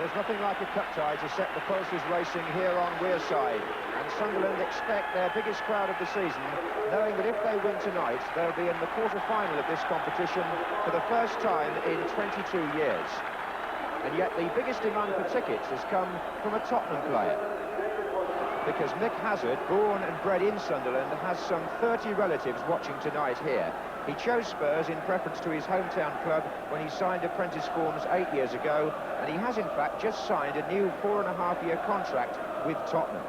There's nothing like a cup tie to set the pulses racing here on Wearside, and Sunderland expect their biggest crowd of the season, knowing that if they win tonight, they'll be in the quarter-final of this competition for the first time in 22 years. And yet the biggest demand for tickets has come from a Tottenham player, because Mick Hazard, born and bred in Sunderland, has some 30 relatives watching tonight here. He chose Spurs in preference to his hometown club when he signed apprentice forms 8 years ago, and he has in fact just signed a new 4.5-year contract with Tottenham.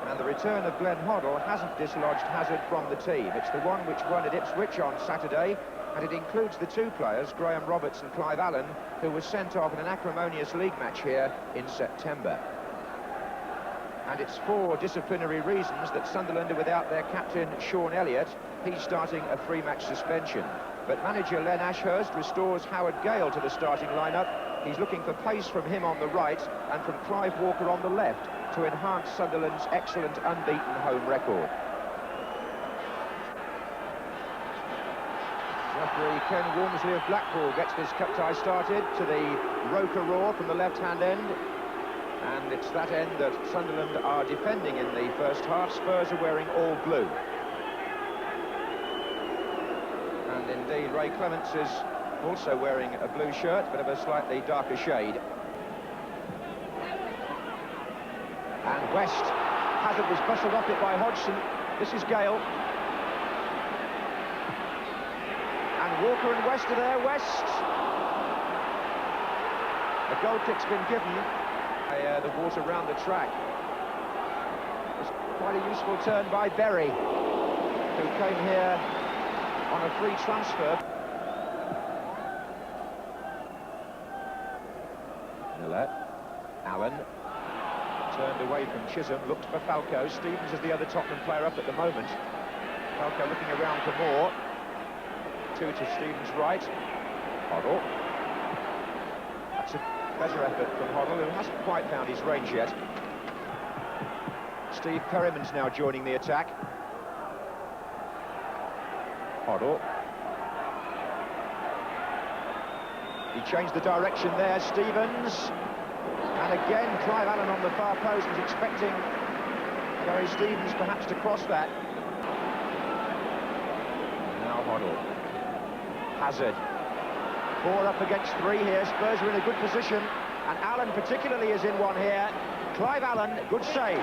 And the return of Glenn Hoddle hasn't dislodged Hazard from the team. It's the one which won at Ipswich on Saturday, and it includes the two players, Graham Roberts and Clive Allen, who were sent off in an acrimonious league match here in September. And it's for disciplinary reasons that Sunderland are without their captain, Sean Elliott. He's starting a 3-match suspension. But manager Len Ashurst restores Howard Gale to the starting lineup. He's looking for pace from him on the right and from Clive Walker on the left to enhance Sunderland's excellent unbeaten home record. Referee Ken Walmsley of Blackpool gets this cup tie started to the Roker roar from the left-hand end. And it's that end that Sunderland are defending in the first half. Spurs are wearing all blue. And indeed, Ray Clements is also wearing a blue shirt, but of a slightly darker shade. And West. Hazard was bustled off it by Hodgson. This is Gale. And Walker and West are there. West. A goal kick's been given. The water round the track. It was quite a useful turn by Berry, who came here on a free transfer. Miller, Allen, turned away from Chisholm, looked for Falco. Stevens is the other Tottenham player up at the moment. Falco looking around for more. Two to Stevens' right. Hoddle. That's a better effort from Hoddle, who hasn't quite found his range yet. Steve Perryman's now joining the attack. Hoddle. He changed the direction there, Stevens. And again, Clive Allen on the far post was expecting Gary Stevens perhaps to cross that. Now Hoddle. Hazard. 4 up against 3 here. Spurs are in a good position, and Allen particularly is in one here. Clive Allen, good save.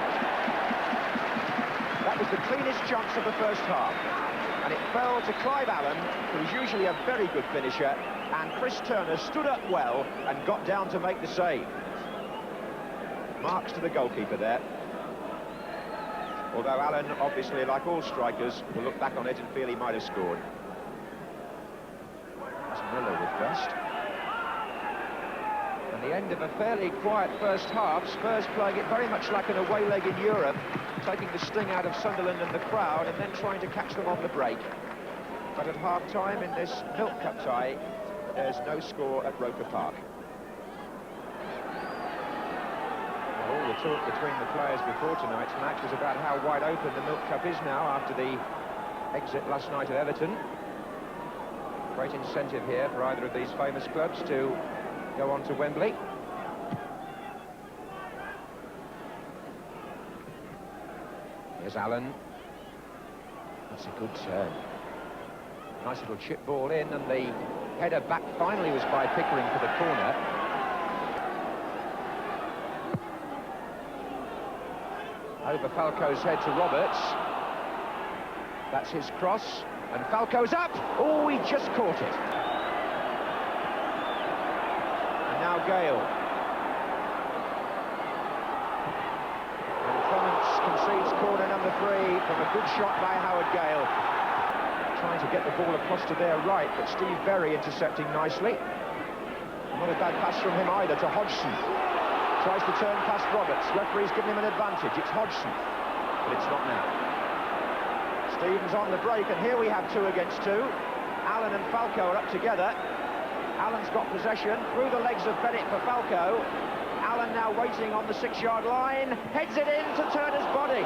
That was the cleanest chance of the first half, and it fell to Clive Allen, who is usually a very good finisher, and Chris Turner stood up well and got down to make the save. Marks to the goalkeeper there. Although Allen, obviously, like all strikers, will look back on it and feel he might have scored. Miller with Best. And the end of a fairly quiet first half. Spurs playing it very much like an away leg in Europe, taking the sting out of Sunderland and the crowd and then trying to catch them on the break. But at half-time in this Milk Cup tie, there's no score at Roker Park. Well, all the talk between the players before tonight's match was about how wide open the Milk Cup is now after the exit last night at Everton. Great incentive here for either of these famous clubs to go on to Wembley. Here's Allen. That's a good turn. Nice little chip ball in, and the header back finally was by Pickering for the corner. Over Falco's head to Roberts. That's his cross. And Falco's up! Oh, he just caught it. And now Gale. And Clements concedes corner number 3 from a good shot by Howard Gale. Trying to get the ball across to their right, but Steve Berry intercepting nicely. Not a bad pass from him either to Hodgson. Tries to turn past Roberts. Referee's giving him an advantage. It's Hodgson, but it's not now. Stevens on the break, and here we have 2 against 2. Allen and Falco are up together. Allen's got possession through the legs of Bennett for Falco. Allen now waiting on the 6-yard line, heads it in to Turner's body.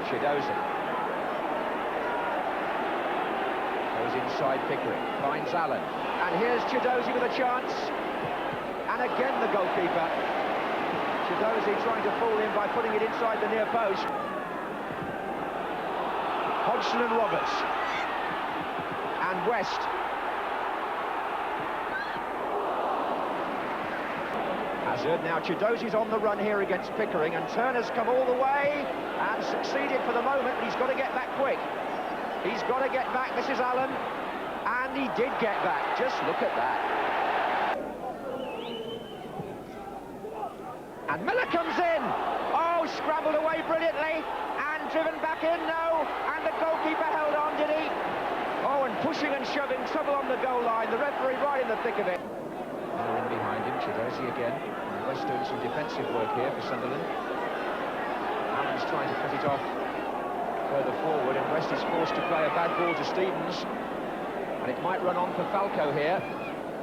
Chidoza. So Goes inside Pickering, finds Allen. And here's Chidozie with a chance. And again the goalkeeper. Chidozie trying to fool him by putting it inside the near post. Hodgson and Roberts. And West. Hazard, now Chidozie's on the run here against Pickering, and Turner's come all the way and succeeded for the moment. He's got to get back quick. He's got to get back. This is Allen, and he did get back. Just look at that. And Miller comes in. Oh, scrambled away brilliantly, and driven back in, no. And the goalkeeper held on, did he? Oh, and pushing and shoving, trouble on the goal line. The referee right in the thick of it. Miller in behind him, Chidozie again. And West doing some defensive work here for Sunderland. Allen's trying to put it off further forward, and West is forced to play a bad ball to Stevens. And it might run on for Falco here.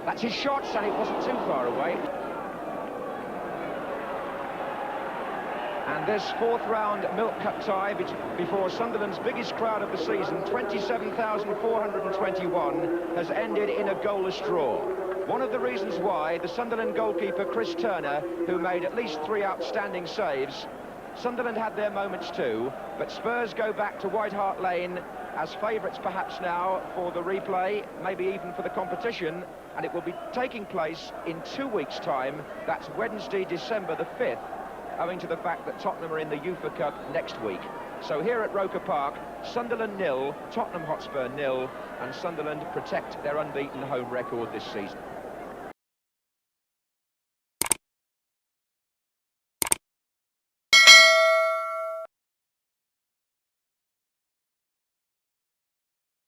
That's his shot, and it wasn't too far away. And this fourth round Milk Cup tie before Sunderland's biggest crowd of the season, 27,421, has ended in a goalless draw. One of the reasons why the Sunderland goalkeeper Chris Turner, who made at least 3 outstanding saves. Sunderland had their moments too, but Spurs go back to White Hart Lane as favourites perhaps now for the replay, maybe even for the competition, and it will be taking place in 2 weeks' time. That's Wednesday, December the 5th, owing to the fact that Tottenham are in the UEFA Cup next week. So here at Roker Park, Sunderland 0, Tottenham Hotspur 0, and Sunderland protect their unbeaten home record this season.